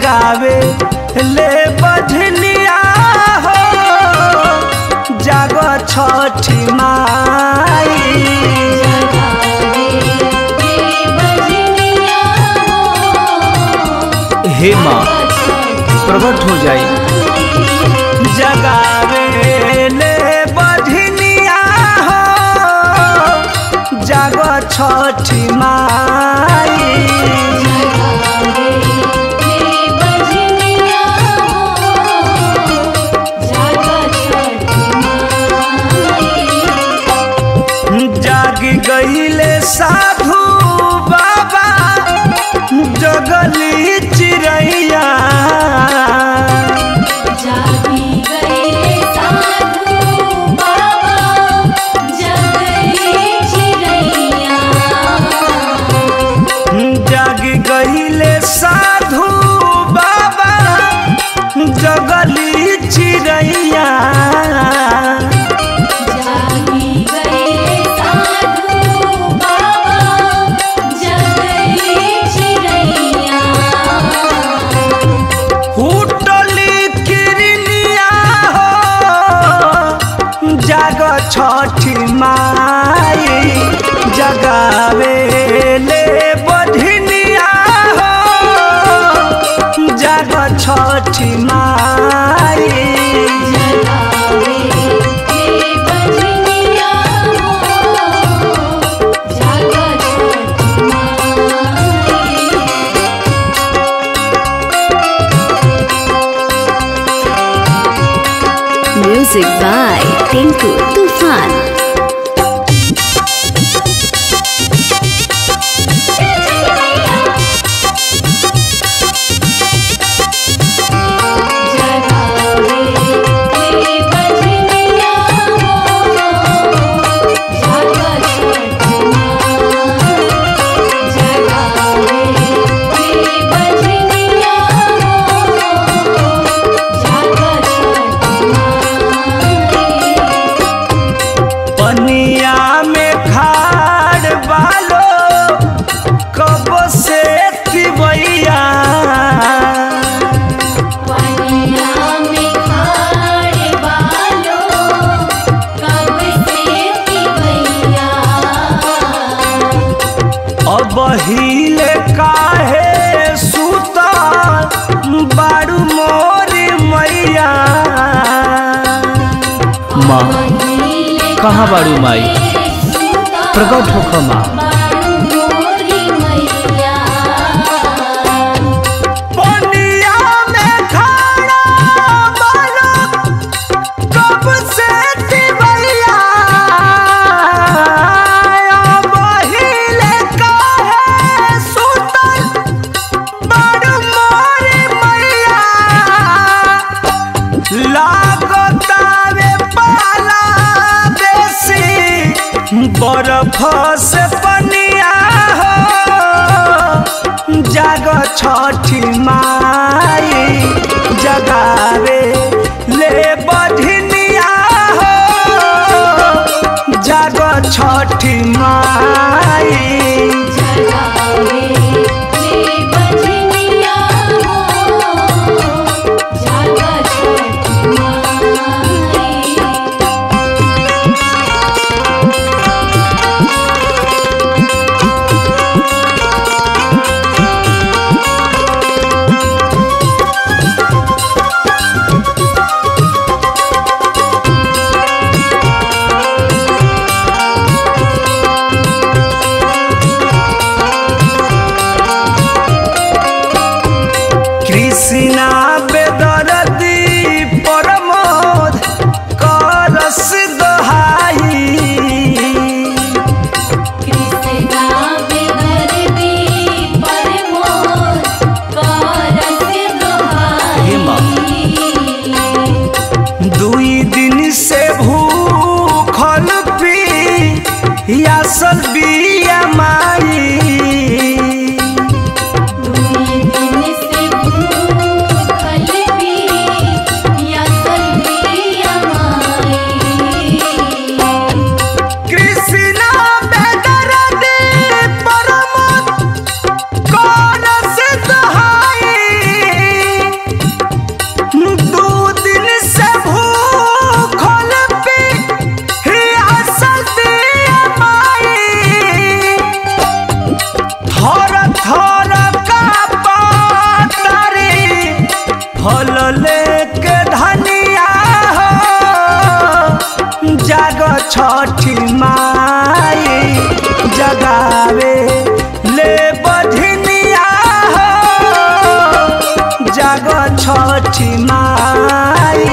जगावे ले बजनिया हो जागो छठी माई। हे माँ प्रकट हो जाए जगावे ले बजनिया हो जागो छठी माई। गईले साधु बाबा जगली चिड़ैया। जागी गईले साधु बाबा जगली चिड़ैया। जागी गईले साधु बाबा जगली चिड़ैया। छठी माई जगावे ले बजनिया हो जाग छठी माई। जगावे ले बजनिया हो जाग छठी माई। Music by Tinku Tufan। बहिले काहे सुतल बारू मोरी मैया। माँ कहाँ बारू माई प्रकट होख माँ। बर्फ से पनिया हो जाग छठी माई जगावे ले बजनिया हो जाग छठी माई। जगावे ले बजनिया हो जाग छठी माई। थर का पातारी फल लेके धनिया हो जाग छठी माई जगावे ले बधिनिया हो जाग छठी माई